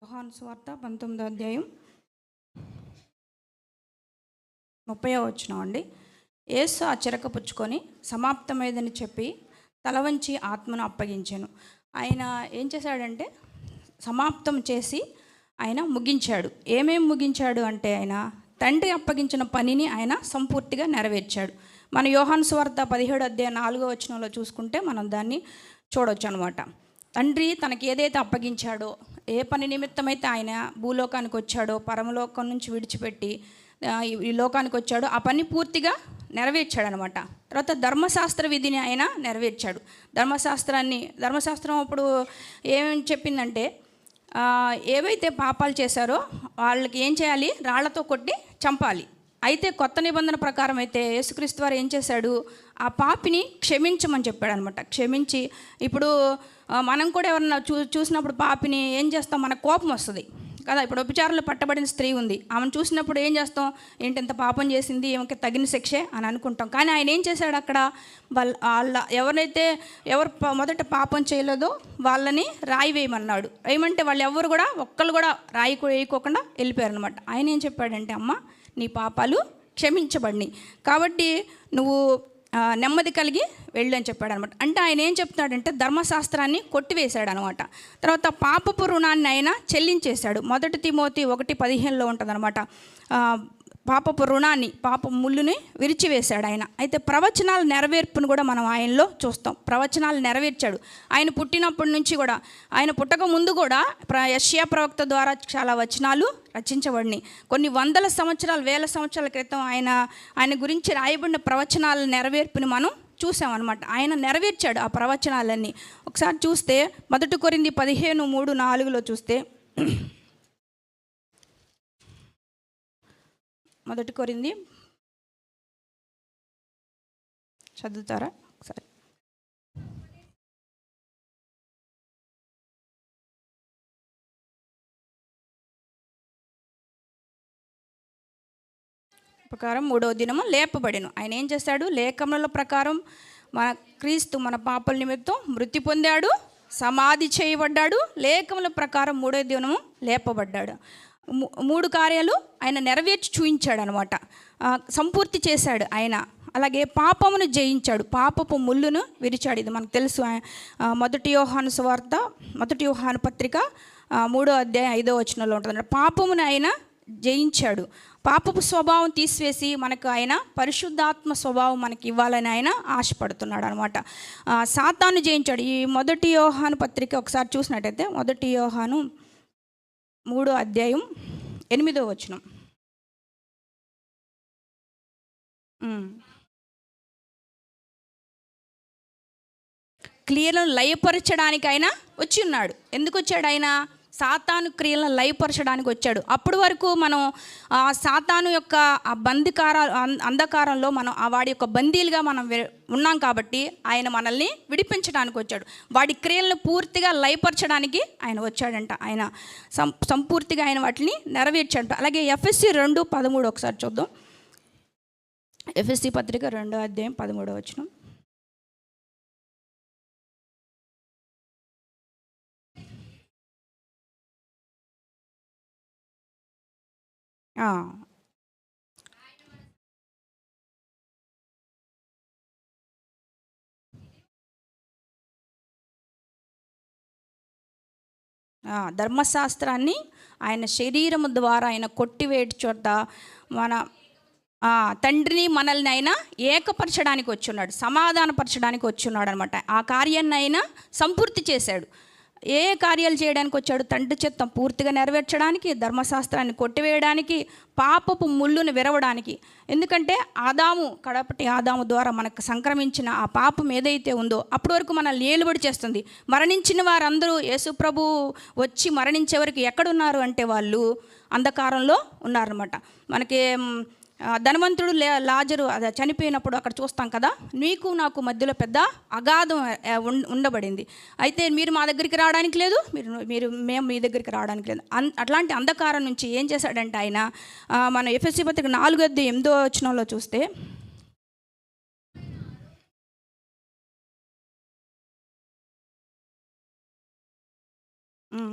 యోహాను సువార్త 19వ అధ్యాయం 30వ వచనం అండి. యేసు ఆ చిరక పుచ్చుకొని సమాప్తమైందని చెప్పి తల వంచి ఆత్మను అప్పగించాను. ఆయన ఏం చేశాడంటే సమాప్తం చేసి ఆయన ముగించాడు. ఏమేమి ముగించాడు అంటే ఆయన తండ్రి అప్పగించిన పనిని ఆయన సంపూర్తిగా నెరవేర్చాడు. మన యోహాను సువార్త 17వ అధ్యాయం 4వ వచనంలో చూసుకుంటే మనం దాన్ని చూడవచ్చు అనమాట. తండ్రి తనకి ఏదైతే అప్పగించాడో, ఏ పని నిమిత్తమైతే ఆయన భూలోకానికి వచ్చాడో, పరమలోకం నుంచి విడిచిపెట్టి ఈ లోకానికి వచ్చాడో ఆ పని పూర్తిగా నెరవేర్చాడు అనమాట. తర్వాత ధర్మశాస్త్ర విధిని ఆయన నెరవేర్చాడు. ధర్మశాస్త్రం అప్పుడు ఏమేమి చెప్పిందంటే, ఏవైతే పాపాలు చేశారో వాళ్ళకి ఏం చేయాలి, రాళ్లతో కొట్టి చంపాలి. అయితే కొత్త నిబంధన ప్రకారం అయితే యేసుక్రీస్తు వారు ఏం చేశాడు, ఆ పాపిని క్షమించమని చెప్పాడు అనమాట. క్షమించి ఇప్పుడు మనం కూడా ఎవరన్నా చూసినప్పుడు పాపిని ఏం చేస్తాం, మనకు కోపం వస్తుంది కదా. ఇప్పుడు వ్యభిచారంలో పట్టబడిన స్త్రీ ఉంది, ఆమెను చూసినప్పుడు ఏం చేస్తాం, ఏంటి ఇంత పాపం చేసింది, ఈమెకి తగిన శిక్షే అని అనుకుంటాం. కానీ ఆయన ఏం చేశాడు, అక్కడ ఎవరు మొదట పాపం చేయలేదో వాళ్ళని రాయి వేయమన్నాడు. వేయమంటే వాళ్ళు ఎవరు కూడా ఒక్కళ్ళు కూడా రాయి వేయకోకుండా వెళ్ళిపోయారు అనమాట. ఆయన ఏం చెప్పాడంటే, అమ్మ నీ పాపాలు క్షమించబడినాయి కాబట్టి నువ్వు నెమ్మది కలిగి వెళ్ళు అని చెప్పాడు అనమాట. అంటే ఆయన ఏం చెప్తున్నాడంటే ధర్మశాస్త్రాన్ని కొట్టివేశాడు అనమాట. తర్వాత పాపపు రుణాన్ని ఆయన చెల్లించేశాడు. 1 తిమోతి 1:15 ఉంటుంది అనమాట. పాపపు రుణాన్ని, పాప ముళ్ళుని విరిచివేశాడు ఆయన. అయితే ప్రవచనాల నెరవేర్పును కూడా మనం ఆయనలో చూస్తాం. ప్రవచనాలు నెరవేర్చాడు. ఆయన పుట్టినప్పటి నుంచి కూడా, ఆయన పుట్టక ముందు కూడా యెషయా ప్రవక్త ద్వారా చాలా వచనాలు రచించబడినాయి. కొన్ని వందల సంవత్సరాలు, వేల సంవత్సరాల క్రితం ఆయన గురించి రాయబడిన ప్రవచనాల నెరవేర్పుని మనం చూసామన్నమాట. ఆయన నెరవేర్చాడు ఆ ప్రవచనాలన్నీ. ఒకసారి చూస్తే 1 కొరింథీ 15:3-4 చూస్తే, 1 కొరింథీ చదువుతారా ఒకసారి? ప్రకారం 3వ దినము లేపబడెను. ఆయన ఏం చేశాడు, లేఖనముల ప్రకారం మన క్రీస్తు మన పాపల నిమిత్తం మృతి పొందాడు, సమాధి చేయబడ్డాడు, లేఖనముల ప్రకారం 3వ దినము లేపబడ్డాడు. 3 కార్యాలు ఆయన నెరవేర్చి చూయించాడు అనమాట. సంపూర్తి చేశాడు ఆయన. అలాగే పాపమును జయించాడు, పాపపు ముళ్ళును విరిచాడు. ఇది మనకు తెలుసు. 1 యోహాను సువార్త, 1 యోహాను పత్రిక 3వ అధ్యాయం 5వ వచనంలో ఉంటుంది. పాపమును ఆయన జయించాడు. పాపపు స్వభావం తీసివేసి మనకు ఆయన పరిశుద్ధాత్మ స్వభావం మనకి ఇవ్వాలని ఆయన ఆశపడుతున్నాడు అనమాట. సాతాను జయించాడు. ఈ 1 యోహాను పత్రిక ఒకసారి చూసినట్టయితే 1 యోహాను 3వ అధ్యాయం 8వ వచనం. క్రియలను లయపరచడానికి ఆయన వచ్చి ఉన్నాడు. ఎందుకు వచ్చాడు ఆయన? సాతాను క్రియలను లయపరచడానికి వచ్చాడు. అప్పటి వరకు మనం సాతాను యొక్క ఆ అంధకారంలో మనం వాడి యొక్క బందీలుగా మనం ఉన్నాం కాబట్టి ఆయన మనల్ని విడిపించడానికి వచ్చాడు. వాడి క్రియలను పూర్తిగా లయపరచడానికి ఆయన వచ్చాడంట. ఆయన సంపూర్తిగా ఆయన వాటిని నెరవేర్చాడంట. అలాగే ఎఫ్ఎస్సి 2:13 ఒకసారి చూద్దాం. ఎఫ్ఎస్సి పత్రిక 2వ అధ్యాయం 13వ వచనం. ధర్మశాస్త్రాన్ని ఆయన శరీరము ద్వారా ఆయన కొట్టివేటి చోట మన తండ్రిని మనల్ని ఆయన ఏకపరచడానికి వచ్చున్నాడు, సమాధానపరచడానికి వచ్చున్నాడు అనమాట. ఆ కార్యాన్ని ఆయన సంపూర్తి చేశాడు. ఏ కార్యాలు చేయడానికి వచ్చాడు? తండ్రి చిత్తం పూర్తిగా నెరవేర్చడానికి, ధర్మశాస్త్రాన్ని కొట్టివేయడానికి, పాపపు ముళ్ళును విరవడానికి. ఎందుకంటే కడపటి ఆదాము ద్వారా మనకు సంక్రమించిన ఆ పాపం ఏదైతే ఉందో అప్పటి వరకు మనల్ని ఏలుబడి చేస్తుంది. మరణించిన వారందరూ యేసుప్రభు వచ్చి మరణించే వరకు ఎక్కడున్నారు అంటే వాళ్ళు అంధకారంలో ఉన్నారన్నమాట. మనకి ధనవంతుడు లాజరు అది చనిపోయినప్పుడు అక్కడ చూస్తాం కదా, నీకు నాకు మధ్యలో పెద్ద అగాధం ఉండబడింది. అయితే మీరు మా దగ్గరికి రావడానికి లేదు, మేము మీ దగ్గరికి రావడానికి లేదు. అట్లాంటి అంధకారం నుంచి ఏం చేశాడంటే ఆయన మన ఎఫెసీ పత్రిక 4:8వ వచనంలో చూస్తే,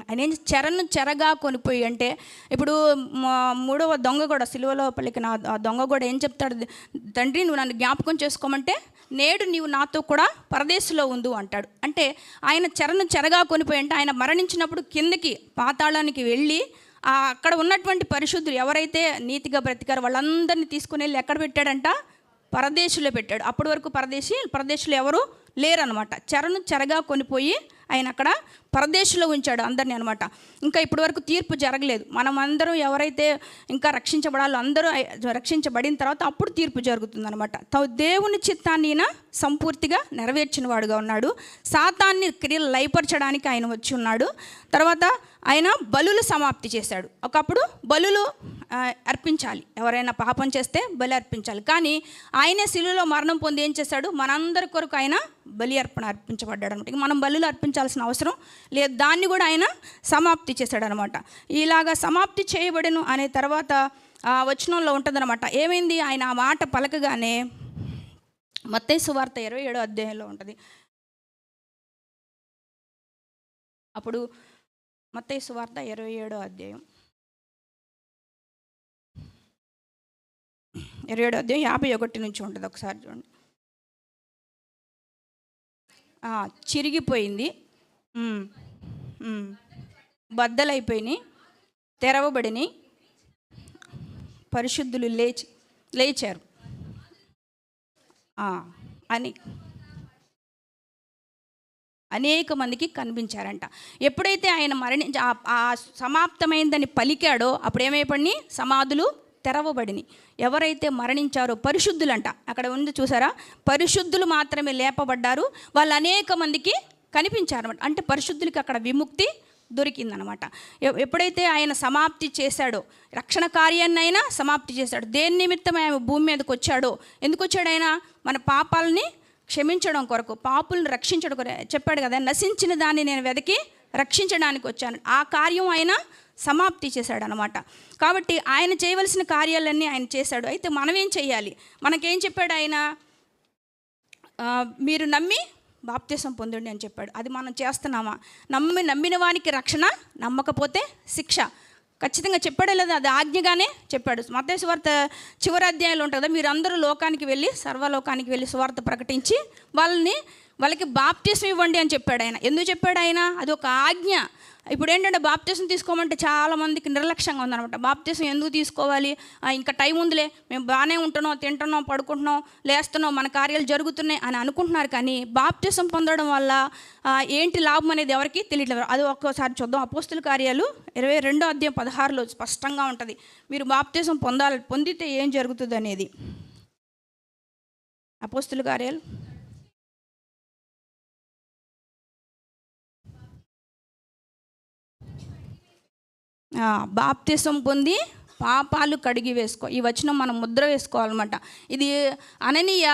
ఆయన ఏం చెరను చెరగా కొనిపోయి అంటే ఇప్పుడు మూడవ దొంగ కూడా సిలువలో పలికిన ఆ దొంగ కూడా ఏం చెప్తాడు, తండ్రి నువ్వు నన్ను జ్ఞాపకం చేసుకోమంటే నేడు నీవు నాతో కూడా పరదేశంలో ఉండు అంటాడు. అంటే ఆయన చెరను చెరగా కొనిపోయి అంటే ఆయన మరణించినప్పుడు కిందకి పాతాళానికి వెళ్ళి అక్కడ ఉన్నటువంటి పరిశుద్ధులు ఎవరైతే నీతిగా బ్రతికారో వాళ్ళందరినీ తీసుకుని వెళ్ళి ఎక్కడ పెట్టాడంట, పరదేశంలో పెట్టాడు. అప్పటి వరకు పరదేశంలో ఎవరు లేరనమాట. చెరను చెరగా కొనిపోయి ఆయన అక్కడ పరదేశంలో ఉంచాడు అందరినీ అనమాట. ఇంకా ఇప్పటి వరకు తీర్పు జరగలేదు. మనం అందరం ఎవరైతే ఇంకా రక్షించబడాలో అందరూ రక్షించబడిన తర్వాత అప్పుడు తీర్పు జరుగుతుందనమాట. దేవుని చిత్తాన్ని ఈయన సంపూర్తిగా నెరవేర్చిన వాడుగా ఉన్నాడు. సాతాన్ని క్రియలు లయపరచడానికి ఆయన వచ్చి ఉన్నాడు. తర్వాత ఆయన బలులు సమాప్తి చేశాడు. ఒకప్పుడు బలులు అర్పించాలి, ఎవరైనా పాపం చేస్తే బలి అర్పించాలి. కానీ ఆయనే శిలువలో మరణం పొంది ఏం చేశాడు, మనందరి కొరకు ఆయన బలి అర్పణ అర్పించబడ్డాడు అనమాట. మనం బలులు అర్పించాల్సిన అవసరం లేదు, దాన్ని కూడా ఆయన సమాప్తి చేశాడు అనమాట. ఇలాగా సమాప్తి చేయబడను అనే తర్వాత వచనంలో ఉంటుందన్నమాట. ఏమైంది, ఆయన ఆ మాట పలకగానే మత్తయి సువార్త 27వ అధ్యాయంలో ఉంటుంది. అప్పుడు మత్తయి సువార్త 27వ అధ్యాయం 51 నుంచి ఉంటుంది. ఒకసారి చూడండి. చిరిగిపోయింది, బద్దలైపోయినాయి, తెరవబడినాయి, పరిశుద్ధులు లేచారు అని అనేక మందికి కనిపించారంట. ఎప్పుడైతే ఆయన ఆ సమాప్తమైందని పలికాడో అప్పుడు ఏమైపడినాయి, సమాధులు తెరవబడినాయి. ఎవరైతే మరణించారో పరిశుద్ధులంట, అక్కడ ఉంది చూసారా, పరిశుద్ధులు మాత్రమే లేపబడ్డారు. వాళ్ళు అనేక మందికి కనిపించారన్నమాట. అంటే పరిశుద్ధులకి అక్కడ విముక్తి దొరికిందనమాట. ఎప్పుడైతే ఆయన సమాప్తి చేశాడో, రక్షణ కార్యాన్ని అయినా సమాప్తి చేశాడు. దేని నిమిత్తం ఆయన భూమి మీదకి వచ్చాడో, ఎందుకు వచ్చాడు ఆయన, మన పాపాలని క్షమించడం కొరకు, పాపులను రక్షించడం కొరకు చెప్పాడు కదా, నశించిన దాన్ని నేను వెతికి రక్షించడానికి వచ్చాను. ఆ కార్యం ఆయన సమాప్తి చేశాడు అనమాట. కాబట్టి ఆయన చేయవలసిన కార్యాలన్నీ ఆయన చేశాడు. అయితే మనం ఏం చేయాలి, మనకేం చెప్పాడు ఆయన, మీరు నమ్మి బాప్తిసం పొందండి అని చెప్పాడు. అది మనం చేస్తున్నామా, నమ్మిన వానికి రక్షణ, నమ్మకపోతే శిక్ష. ఖచ్చితంగా చెప్పాడే లేదా, అది ఆజ్ఞగానే చెప్పాడు. మత్తయి సువార్త చివరి అధ్యాయంలో ఉంటుంది కదా, మీరు అందరూ లోకానికి వెళ్ళి సర్వలోకానికి వెళ్ళి సువార్త ప్రకటించి వాళ్ళకి బాప్తిసం ఇవ్వండి అని చెప్పాడు ఆయన. ఎందుకు చెప్పాడు ఆయన, అది ఒక ఆజ్ఞ. ఇప్పుడు ఏంటంటే బాప్తిసం తీసుకోమంటే చాలామందికి నిర్లక్ష్యంగా ఉందన్నమాట. బాప్తిసం ఎందుకు తీసుకోవాలి, ఇంకా టైం ఉందిలే, మేము బాగానే ఉంటున్నాం, తింటున్నాం, పడుకుంటున్నాం, లేస్తున్నాం, మన కార్యాలు జరుగుతున్నాయి అని అనుకుంటున్నారు. కానీ బాప్తిసం పొందడం వల్ల ఏంటి లాభం అనేది ఎవరికి తెలియట్లేదు. అది ఒక్కోసారి చూద్దాం. అపోస్తుల కార్యాలు 22వ అధ్యాయం 16లో స్పష్టంగా ఉంటుంది. మీరు బాప్తిసం పొందితే ఏం జరుగుతుంది అనేది. అపోస్తుల కార్యాలు బాప్తిసం పొంది పాపాలు కడిగి వేసుకో. ఈ వచనం మనం ముద్ర వేసుకోవాలన్నమాట. ఇది అననీయ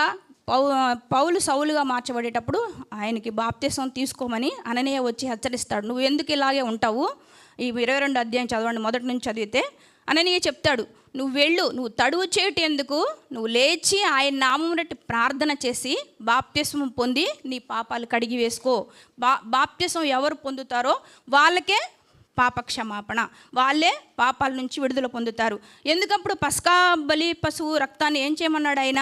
పౌలు సౌలుగా మార్చబడేటప్పుడు ఆయనకి బాప్తిసం తీసుకోమని అననీయ వచ్చి హెచ్చరిస్తాడు. నువ్వు ఎందుకు ఇలాగే ఉంటావు, ఈ 22వ అధ్యాయం చదవండి, మొదటి నుంచి చదివితే అననీయ చెప్తాడు, నువ్వు వెళ్ళు, నువ్వు తడువు చేయటం ఎందుకు, నువ్వు లేచి ఆయన నామం బట్టి ప్రార్థన చేసి బాప్తిసం పొంది నీ పాపాలు కడిగి వేసుకో. బాప్తిసం ఎవరు పొందుతారో వాళ్ళకే పాపక్షమాపణ, వాళ్ళే పాపాల నుంచి విడుదల పొందుతారు. ఎందుకప్పుడు పస్కా బలి పశువు రక్తాన్ని ఏం చేయమన్నాడు ఆయన,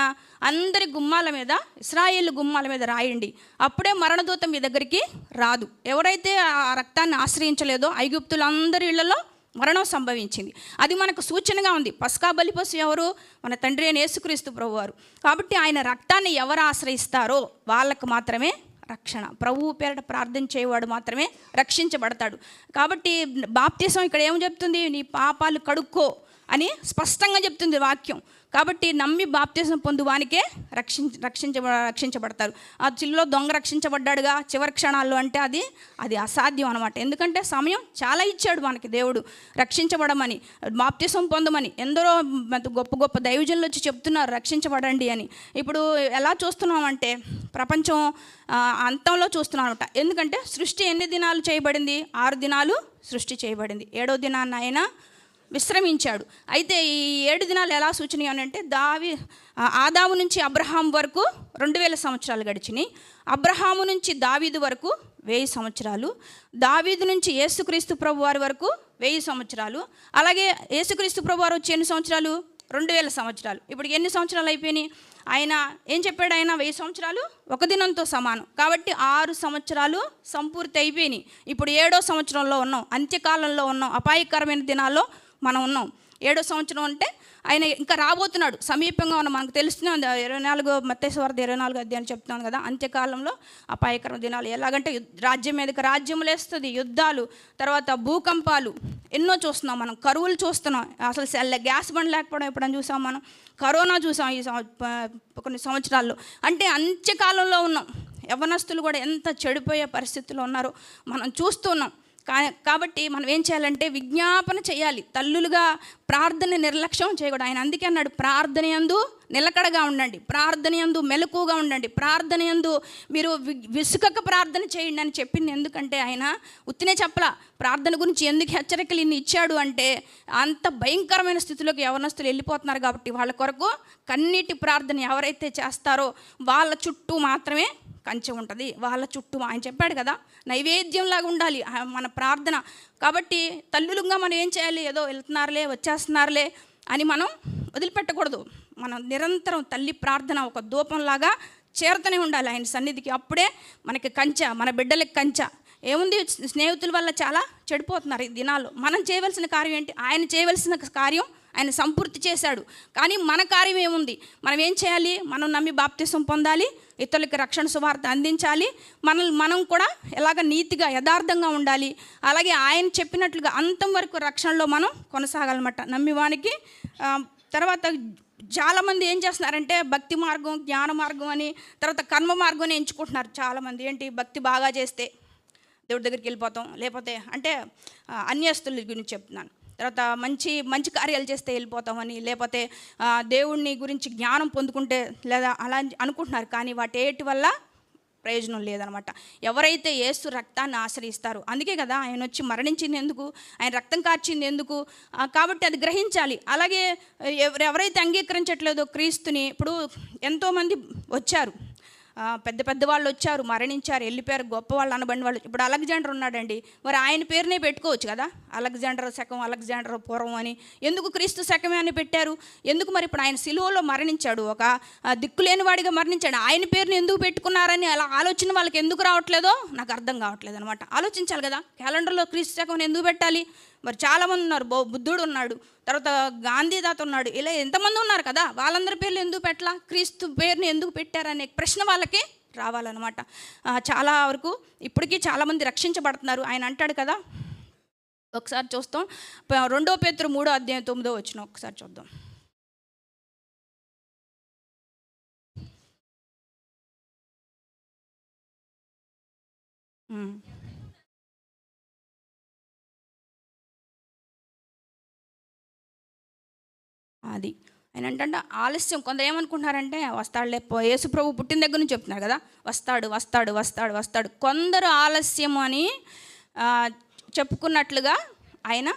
అందరి గుమ్మాల మీద, ఇశ్రాయేలు గుమ్మాల మీద రాయండి, అప్పుడే మరణదూత మీ దగ్గరికి రాదు. ఎవరైతే ఆ రక్తాన్ని ఆశ్రయించలేదో ఐగుప్తులందరి ఇళ్లలో మరణం సంభవించింది. అది మనకు సూచనగా ఉంది. పస్కా బలి పశువు ఎవరు, మన తండ్రి అయిన యేసుక్రీస్తు ప్రభువారు. కాబట్టి ఆయన రక్తాన్ని ఎవరు ఆశ్రయిస్తారో వాళ్ళకు మాత్రమే రక్షణ. ప్రభువు పేరట ప్రార్థన చేయవాడు మాత్రమే రక్షించబడతాడు. కాబట్టి బాప్తిసం ఇక్కడ ఏం చెప్తుంది, నీ పాపాలు కడుక్కో అని స్పష్టంగా చెప్తుంది వాక్యం. కాబట్టి నమ్మి బాప్తిసం పొందువానికే రక్షించబడతారు. ఆ చిల్లో దొంగ రక్షించబడ్డాడుగా చివరి క్షణాల్లో అంటే అది అసాధ్యం అనమాట. ఎందుకంటే సమయం చాలా ఇచ్చాడు మనకి దేవుడు రక్షించబడమని, బాప్తిసం పొందమని. ఎందరో గొప్ప గొప్ప దైవజనులు వచ్చి చెప్తున్నారు రక్షించబడండి అని. ఇప్పుడు ఎలా చూస్తున్నామంటే ప్రపంచం అంతంలో చూస్తున్నాం అనమాట. ఎందుకంటే సృష్టి ఎన్ని దినాలు చేయబడింది, 6 దినాలు సృష్టి చేయబడింది, 7వ దినాన్ని ఆయన విశ్రమించాడు. అయితే ఈ 7 దినాలు ఎలా సూచన అంటే ఆదాము నుంచి అబ్రహాం వరకు 2000 సంవత్సరాలు గడిచినాయి, అబ్రహాము నుంచి దావీదు వరకు 1000 సంవత్సరాలు, దావీదు నుంచి యేసుక్రీస్తు ప్రభు వారి వరకు 1000 సంవత్సరాలు, అలాగే యేసుక్రీస్తు ప్రభు వారు వచ్చి ఎన్ని సంవత్సరాలు? 2000 సంవత్సరాలు. ఇప్పుడు ఎన్ని సంవత్సరాలు అయిపోయినాయి? ఆయన ఏం చెప్పాడు? ఆయన 1000 సంవత్సరాలు ఒక దినంతో సమానం. కాబట్టి 6 సంవత్సరాలు సంపూర్తి అయిపోయినాయి. ఇప్పుడు 7వ సంవత్సరంలో ఉన్నాం, అంత్యకాలంలో ఉన్నాం, అపాయకరమైన దినాల్లో మనం ఉన్నాం. 7వ సంవత్సరం అంటే ఆయన ఇంకా రాబోతున్నాడు, సమీపంగా ఉన్న మనకు తెలుస్తుంది. 24 మత్తయి సువార్త 24 అధ్యాయం చెప్తున్నాను కదా, అంత్యకాలంలో అపాయకరమైన దినాలు. ఎలాగంటే రాజ్యం మీదకి రాజ్యం లేస్తుంది, యుద్ధాలు, తర్వాత భూకంపాలు ఎన్నో చూస్తున్నాం మనం, కరువులు చూస్తున్నాం. అసలు గ్యాస్ బండ్ లేకపోవడం ఎప్పుడైనా చూసాం మనం, కరోనా చూసాం ఈ కొన్ని సంవత్సరాల్లో. అంటే అంత్యకాలంలో ఉన్నాం. యవ్వనస్తులు కూడా ఎంత చెడిపోయే పరిస్థితుల్లో ఉన్నారో మనం చూస్తున్నాం. కాబట్టి మనం ఏం చేయాలంటే విజ్ఞాపన చేయాలి. తల్లులుగా ప్రార్థన నిర్లక్ష్యం చేయకూడదు. ఆయన అందుకే అన్నాడు, ప్రార్థన యందు నిలకడగా ఉండండి, ప్రార్థన యందు మెలకుగా ఉండండి, ప్రార్థన యందు మీరు విసుకక ప్రార్థన చేయండి అని చెప్పింది. ఎందుకంటే ఆయన ఉత్తినే చెప్పలా, ప్రార్థన గురించి ఎందుకు హెచ్చరికలు ఇన్ని ఇచ్చాడు అంటే అంత భయంకరమైన స్థితిలోకి యవనస్తులు వెళ్ళిపోతున్నారు. కాబట్టి వాళ్ళ కొరకు కన్నీటి ప్రార్థన ఎవరైతే చేస్తారో వాళ్ళ చుట్టూ మాత్రమే కంచె ఉంటుంది. వాళ్ళ చుట్టూ ఆయన చెప్పాడు కదా, నైవేద్యంలాగా ఉండాలి మన ప్రార్థన. కాబట్టి తల్లులుగా మనం ఏం చేయాలి? ఏదో వెళ్తున్నారులే వచ్చేస్తున్నారులే అని మనం వదిలిపెట్టకూడదు. మనం నిరంతరం తల్లి ప్రార్థన ఒక ధూపంలాగా చేరుతూనే ఉండాలి ఆయన సన్నిధికి. అప్పుడే మనకి కంచె, మన బిడ్డలకి కంచె. ఏముంది, స్నేహితుల వల్ల చాలా చెడిపోతున్నారు ఈ దినాల్లో. మనం చేయవలసిన కార్యం ఏంటి? ఆయన చేయవలసిన కార్యం ఆయన సంపూర్తి చేశాడు. కానీ మన కార్యం ఏముంది? మనం ఏం చేయాలి? మనం నమ్మి బాప్తిసం పొందాలి, ఇతరులకి రక్షణ సువార్త అందించాలి, మనం కూడా ఎలాగ నీతిగా యథార్థంగా ఉండాలి. అలాగే ఆయన చెప్పినట్లుగా అంతం వరకు రక్షణలో మనం కొనసాగాలన్నమాట నమ్మివానికి. తర్వాత చాలామంది ఏం చేస్తున్నారంటే భక్తి మార్గం, జ్ఞాన మార్గం అని, తర్వాత కర్మ మార్గం ఎంచుకుంటున్నారు చాలామంది. ఏంటి, భక్తి బాగా చేస్తే దేవుడి దగ్గరికి వెళ్ళిపోతాం, లేకపోతే అంటే అన్యస్తుల గురించి చెప్తున్నాను. తర్వాత మంచి మంచి కార్యాలు చేస్తే వెళ్ళిపోతామని, లేకపోతే దేవుడిని గురించి జ్ఞానం పొందుకుంటే లేదా అలా అనుకుంటున్నారు. కానీ వాటి వల్ల ప్రయోజనం లేదనమాట. ఎవరైతే యేసు రక్తాన్ని ఆశ్రయిస్తారో, అందుకే కదా ఆయన వచ్చి మరణించింది ఎందుకు, ఆయన రక్తం కార్చింది ఎందుకు, కాబట్టి అది గ్రహించాలి. అలాగే ఎవరైతే అంగీకరించట్లేదో క్రీస్తుని, ఇప్పుడు ఎంతోమంది వచ్చారు, పెద్ద పెద్ద వాళ్ళు వచ్చారు, మరణించారు, వెళ్ళిపోయారు, గొప్ప వాళ్ళు అనబడిన వాళ్ళు. ఇప్పుడు అలెగ్జాండర్ ఉన్నాడండి, మరి ఆయన పేరునే పెట్టుకోవచ్చు కదా, అలెగ్జాండర్ శకం, అలెగ్జాండర్ పూర్వం అని. ఎందుకు క్రీస్తు శకమే అని పెట్టారు? ఎందుకు మరి ఇప్పుడు ఆయన సిలువలో మరణించాడు, ఒక దిక్కులేని వాడిగా మరణించాడు, ఆయన పేరుని ఎందుకు పెట్టుకున్నారని అలా ఆలోచన వాళ్ళకి ఎందుకు రావట్లేదో నాకు అర్థం కావట్లేదు అనమాట. ఆలోచించాలి కదా, క్యాలెండర్లో క్రీస్తు శకం ఎందుకు పెట్టాలి? మరి చాలామంది ఉన్నారు, బుద్ధుడు ఉన్నాడు, తర్వాత గాంధీదాత ఉన్నాడు, ఇలా ఎంతమంది ఉన్నారు కదా, వాళ్ళందరి పేర్లు ఎందుకు పెట్టలా, క్రీస్తు పేరుని ఎందుకు పెట్టారనే ప్రశ్న వాళ్ళకి రావాలన్నమాట. చాలా వరకు ఇప్పటికీ చాలామంది రక్షించబడుతున్నారు. ఆయన అంటాడు కదా, ఒకసారి చూస్తాం, 2 పేతురు 3వ అధ్యాయం 9వ వచనం ఒకసారి చూద్దాం. అది ఆయన అంటే ఆలస్యం. కొందరు ఏమనుకుంటున్నారంటే వస్తాడులే, యేసు ప్రభు పుట్టిన దగ్గర నుంచి చెప్తున్నారు కదా, వస్తాడు వస్తాడు వస్తాడు వస్తాడు. కొందరు ఆలస్యం అని చెప్పుకున్నట్లుగా ఆయన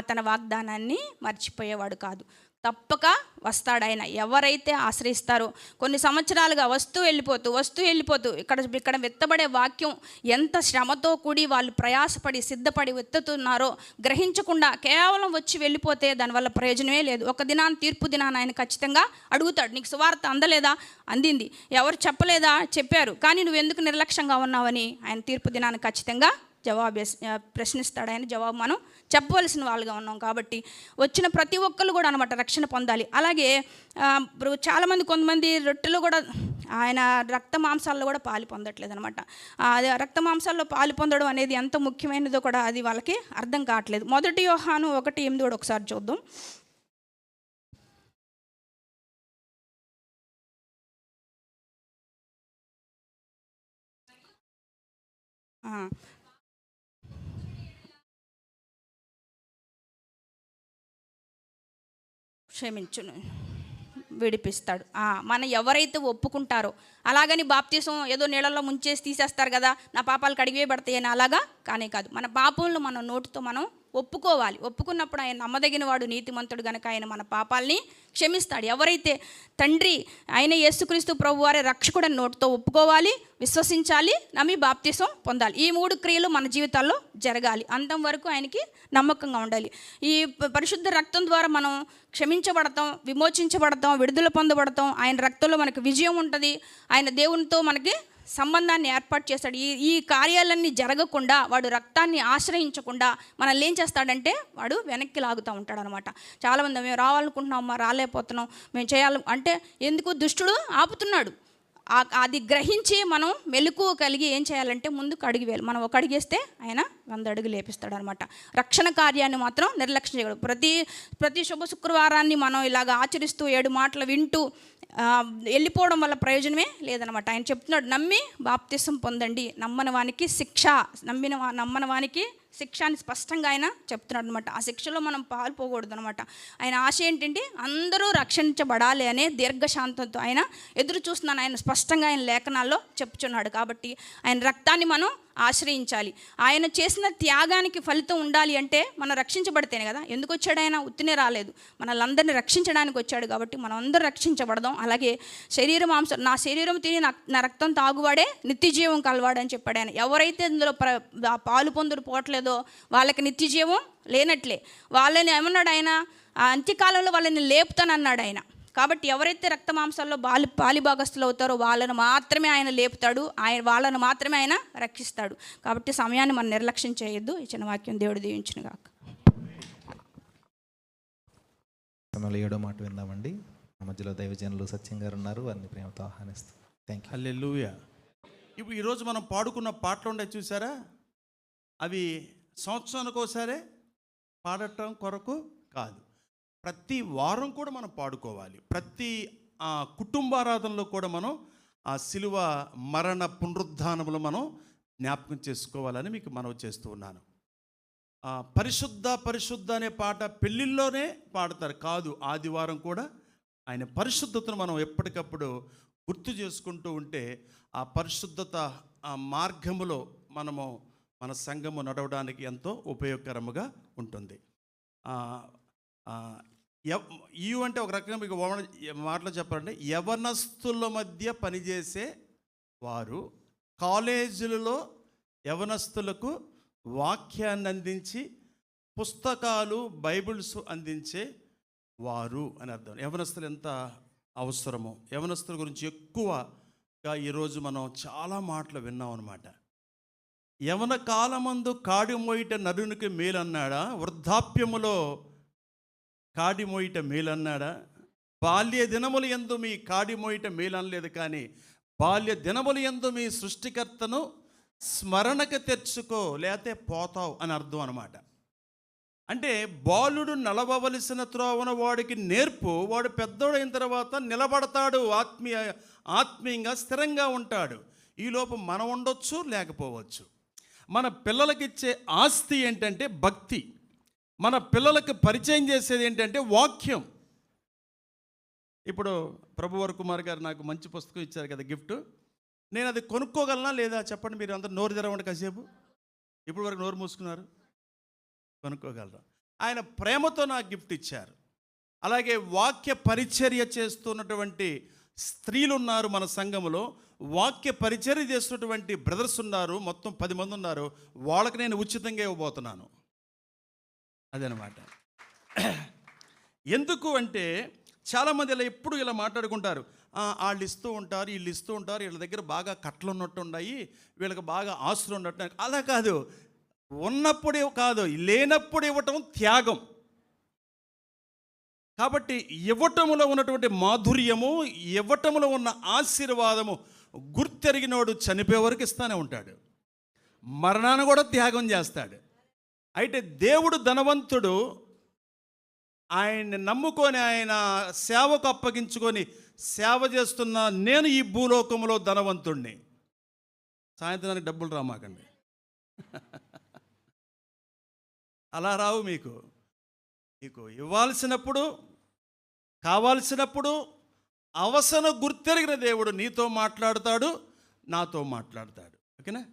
తన వాగ్దానాన్ని మర్చిపోయేవాడు కాదు, తప్పక వస్తాడు ఆయన. ఎవరైతే ఆశ్రయిస్తారో, కొన్ని సంవత్సరాలుగా వస్తూ వెళ్ళిపోతూ ఇక్కడ విత్తబడే వాక్యం ఎంత శ్రమతో కూడి వాళ్ళు ప్రయాసపడి సిద్ధపడి విత్తుతున్నారో గ్రహించకుండా కేవలం వచ్చి వెళ్ళిపోతే దానివల్ల ప్రయోజనమే లేదు. ఒక దినాన్ని, తీర్పు దినాన్ని ఆయన ఖచ్చితంగా అడుగుతాడు, నీకు సువార్త అందలేదా? అందింది. ఎవరు చెప్పలేదా? చెప్పారు, కానీ నువ్వు ఎందుకు నిర్లక్ష్యంగా ఉన్నావని ఆయన తీర్పు దినాన్ని ఖచ్చితంగా ప్రశ్నిస్తాడు ఆయన. జవాబు మనం చెప్పవలసిన వాళ్ళుగా ఉన్నాం. కాబట్టి వచ్చిన ప్రతి ఒక్కళ్ళు కూడా అనమాట రక్షణ పొందాలి. అలాగే చాలామంది, కొంతమంది రొట్టెలు కూడా ఆయన రక్త మాంసాల్లో కూడా పాలు పొందట్లేదు అనమాట. అది రక్త మాంసాల్లో పాలు పొందడం అనేది ఎంత ముఖ్యమైనదో కూడా అది వాళ్ళకి అర్థం కావట్లేదు. 1 యోహాను 1:8 కూడా ఒకసారి చూద్దాం. క్షమించును, విడిపిస్తాడు. మనం ఎవరైతే ఒప్పుకుంటారో, అలాగని బాప్తీసం ఏదో నీళ్ళల్లో ముంచేసి తీసేస్తారు కదా, నా పాపాలు కడిగివేయబడతాయని అలాగా కానే కాదు. మన పాపంలో మన నోటితో మనం ఒప్పుకోవాలి. ఒప్పుకున్నప్పుడు ఆయన నమ్మదగిన వాడు, నీతిమంతుడు గనుక ఆయన మన పాపాలని క్షమిస్తాడు. ఎవరైతే తండ్రి ఆయన యేసుక్రీస్తు ప్రభు వారి రక్షకుడని నోటితో ఒప్పుకోవాలి, విశ్వసించాలి, నమ్మి బాప్తిసం పొందాలి. ఈ 3 క్రియలు మన జీవితాల్లో జరగాలి. అంతం వరకు ఆయనకి నమ్మకంగా ఉండాలి. ఈ పరిశుద్ధ రక్తం ద్వారా మనం క్షమించబడతాం, విమోచించబడతాం, విడుదల పొందబడతాం. ఆయన రక్తంలో మనకు విజయం ఉంటుంది. ఆయన దేవునితో మనకి సంబంధాన్ని ఏర్పాటు చేస్తాడు. ఈ కార్యాలన్నీ జరగకుండా, వాడు రక్తాన్ని ఆశ్రయించకుండా మనల్ని ఏం చేస్తాడంటే వాడు వెనక్కి లాగుతూ ఉంటాడు అనమాట. చాలామంది మేము రావాలనుకుంటున్నాం, రాలేకపోతున్నాం, మేము చేయాలి అంటే ఎందుకు దుష్టుడు ఆపుతున్నాడు. అది గ్రహించి మనం మెలకువ కలిగి ఏం చేయాలంటే ముందుకు అడుగు వేయాలి. మనం ఒక అడిగేస్తే ఆయన 100 అడుగులు లేపిస్తాడు అనమాట. రక్షణ కార్యాన్ని మాత్రం నిర్లక్ష్యం చేయకూడదు. ప్రతి శుభ శుక్రవారాన్ని మనం ఇలాగ ఆచరిస్తూ 7 మాటలు వింటూ వెళ్ళిపోవడం వల్ల ప్రయోజనమే లేదనమాట. ఆయన చెప్తున్నాడు, నమ్మి బాప్తిసం పొందండి, నమ్మని వానికి శిక్ష, నమ్మని వానికి శిక్ష అని స్పష్టంగా ఆయన చెప్తున్నాడు అనమాట. ఆ శిక్షలో మనం పాల్పోకూడదు అనమాట. ఆయన ఆశ ఏంటంటే అందరూ రక్షించబడాలి అనే దీర్ఘశాంతంతో ఆయన ఎదురు చూస్తున్నాను. ఆయన స్పష్టంగా ఆయన లేఖనాల్లో చెప్తున్నాడు. కాబట్టి ఆయన రక్తాన్ని మనం ఆశ్రయించాలి. ఆయన చేసిన త్యాగానికి ఫలితం ఉండాలి అంటే మనం రక్షించబడితేనే కదా. ఎందుకు వచ్చాడు ఆయన? ఉత్తినే రాలేదు, మనల్ని రక్షించడానికి వచ్చాడు. కాబట్టి మనం అందరూ రక్షించబడదాం. అలాగే మాంసం, నా శరీరం తిని నా రక్తం తాగువాడే నిత్య జీవం కలవాడు అని చెప్పాడు ఆయన. ఎవరైతే ఇందులో పాలు పొందులు పోవట్లేదో వాళ్ళకి నిత్య జీవం లేనట్లే. వాళ్ళని ఏమన్నాడు ఆయన? అంత్యకాలంలో వాళ్ళని లేపుతానన్నాడు ఆయన. కాబట్టి ఎవరైతే రక్త మాంసాల్లో పాలిభాగస్తులు అవుతారో వాళ్ళను మాత్రమే ఆయన లేపుతాడు, వాళ్ళను మాత్రమే ఆయన రక్షిస్తాడు. కాబట్టి సమయాన్ని మనం నిర్లక్ష్యం చేయొద్దు. ఈ చిన్న వాక్యం దేవుడు దీవించును గాక. 7వ మాట విందామండి. మా మధ్యలో దైవజనులు సత్యం గారు ఉన్నారు, వారిని ప్రేమతో ఆహ్వానిస్తాం. Thank you. హల్లెలూయా. ఇప్పుడు ఈరోజు మనం పాడుకున్న పాటలు ఉండే చూసారా, అవి సంవత్సరానికి ఒకసారి పాడటం కొరకు కాదు, ప్రతి వారం కూడా మనం పాడుకోవాలి. ప్రతి కుటుంబారాధనలో కూడా మనం ఆ శిలువ మరణ పునరుద్ధానములు మనం జ్ఞాపకం చేసుకోవాలని మీకు మనవి చేస్తూ ఉన్నాను. పరిశుద్ధ పరిశుద్ధ అనే పాట పెళ్ళిళ్ళలోనే పాడతారు కాదు, ఆదివారం కూడా ఆయన పరిశుద్ధతను మనం ఎప్పటికప్పుడు గుర్తు చేసుకుంటూ ఉంటే ఆ పరిశుద్ధత ఆ మార్గములో మనము మన సంఘము నడవడానికి ఎంతో ఉపయోగకరముగా ఉంటుంది. అంటే ఒక రకంగా మీకు మాటలు చెప్పాలంటే, యవనస్తుల మధ్య పనిచేసే వారు కాలేజీలలో యవనస్తులకు వాక్యాన్ని అందించి పుస్తకాలు బైబిల్స్ అందించే వారు అని అర్థం. యవనస్తులు ఎంత అవసరమో, యవనస్తుల గురించి ఎక్కువగా ఈరోజు మనం చాలా మాటలు విన్నాం అన్నమాట. యవన కాలమందు కాడి మోయిట నరునికి మేలన్నాడా, వృద్ధాప్యములో కాడి మోయిట మేలన్నాడా? బాల్య దినములు యందు మీ కాడి మోయిట మేలనలేదు, కానీ బాల్య దినములు యందు మీ సృష్టికర్తను స్మరణకు తెచ్చుకో, లేకపోతే పోతావు అని అర్థం అనమాట. అంటే బాలుడు నలవవలసిన త్రోవన వాడికి నేర్పు, వాడు పెద్దోడైన తర్వాత నిలబడతాడు, ఆత్మీయంగా స్థిరంగా ఉంటాడు. ఈలోపు మనం ఉండొచ్చు, లేకపోవచ్చు. మన పిల్లలకిచ్చే ఆస్తి ఏంటంటే భక్తి. మన పిల్లలకు పరిచయం చేసేది ఏంటంటే వాక్యం. ఇప్పుడు ప్రభువర్ కుమార్ గారు నాకు మంచి పుస్తకం ఇచ్చారు కదా, గిఫ్ట్. నేను అది కొనుక్కోగలనా లేదా చెప్పండి, మీరు అందరూ నోరు తెరవండి కాసేపు. ఇప్పుడు వరకు నోరు మూసుకున్నారు, కొనుక్కోగలరా? ఆయన ప్రేమతో నాకు గిఫ్ట్ ఇచ్చారు. అలాగే వాక్య పరిచర్య చేస్తున్నటువంటి స్త్రీలు ఉన్నారు మన సంఘంలో, వాక్య పరిచర్య చేస్తున్నటువంటి బ్రదర్స్ ఉన్నారు, మొత్తం 10 మంది ఉన్నారు. వాళ్ళకి నేను ఉచితంగా ఇవ్వబోతున్నాను. అదనమాట. ఎందుకు అంటే చాలామంది ఇలా ఎప్పుడు ఇలా మాట్లాడుకుంటారు, వాళ్ళు ఇస్తూ ఉంటారు, వీళ్ళు ఇస్తూ ఉంటారు, వీళ్ళ దగ్గర బాగా కట్టలు ఉన్నట్టు ఉన్నాయి, వీళ్ళకి బాగా ఆస్తులు ఉన్నట్టు. అలా కాదు, ఉన్నప్పుడు కాదు, లేనప్పుడు ఇవ్వటం త్యాగం. కాబట్టి ఇవ్వటములో ఉన్నటువంటి మాధుర్యము, ఇవ్వటములో ఉన్న ఆశీర్వాదము గుర్తెరిగినోడు చనిపోయే వరకు ఇస్తానే ఉంటాడు, మరణాన్ని కూడా త్యాగం చేస్తాడు. అయితే దేవుడు ధనవంతుడు, ఆయన్ని నమ్ముకొని ఆయన సేవకు అప్పగించుకొని సేవ చేస్తున్న నేను ఈ భూలోకంలో ధనవంతుణ్ణి. సాయంత్రానికి డబ్బులు రామాకండి, అలా రావు. మీకు ఇవ్వాల్సినప్పుడు, కావాల్సినప్పుడు, అవసరం గుర్తెరిగిన దేవుడు నీతో మాట్లాడతాడు, నాతో మాట్లాడతాడు. ఓకేనా?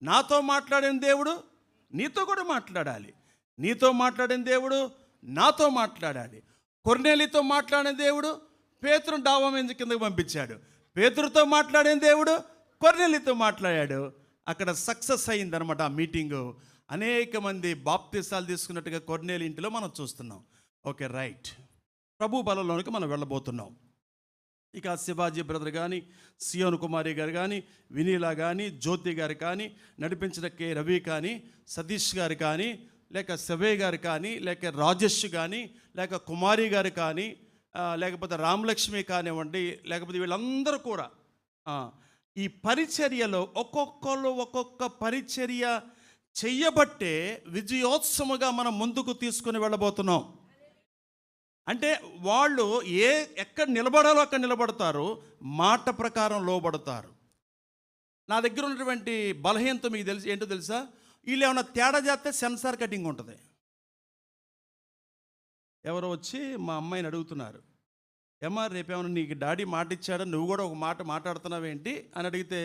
నాతో మాట్లాడిన దేవుడు నీతో కూడా మాట్లాడాలి. నీతో మాట్లాడిన దేవుడు నాతో మాట్లాడాడు. కొర్నేలితో మాట్లాడిన దేవుడు పేతురుని డాబా మీద కిందకు పంపించాడు. పేతురుతో మాట్లాడిన దేవుడు కొర్నేలితో మాట్లాడాడు. అక్కడ సక్సెస్ అయిందనమాట ఆ మీటింగు. అనేక మంది బాప్తిసాలు తీసుకున్నట్టుగా కొర్నేలి ఇంటిలో మనం చూస్తున్నాం. Okay, right. ప్రభు బలంలోనికి మనం వెళ్ళబోతున్నాం. ఇక శివాజీ బ్రదర్ కానీ, సియోన్ కుమారి గారు కానీ, వినీలా కానీ, జ్యోతి గారు కానీ, నడిపించిన కె రవి కానీ, సతీష్ గారు కానీ, లేక శవే గారు కానీ, లేక రాజేష్ కానీ, లేక కుమారి గారు కానీ, లేకపోతే రామలక్ష్మి కానివ్వండి, లేకపోతే వీళ్ళందరూ కూడా ఈ పరిచర్యలో ఒక్కొక్కరు ఒక్కొక్క పరిచర్య చెయ్యబట్టే విజయోత్సవముగా మనం ముందుకు తీసుకుని వెళ్ళబోతున్నాం. అంటే వాళ్ళు ఎక్కడ నిలబడాలో అక్కడ నిలబడతారు, మాట ప్రకారం లోబడతారు. నా దగ్గర ఉన్నటువంటి బలహీనత మీకు ఏంటో తెలుసా? వీళ్ళు ఏమైనా తేడా చేస్తే సెన్సార్ కటింగ్ ఉంటుంది. ఎవరో వచ్చి మా అమ్మాయిని అడుగుతున్నారు, ఏమా రేపేమన్నా నీకు డాడీ మాట ఇచ్చాడా, నువ్వు కూడా ఒక మాట మాట్లాడుతున్నావేంటి అని అడిగితే,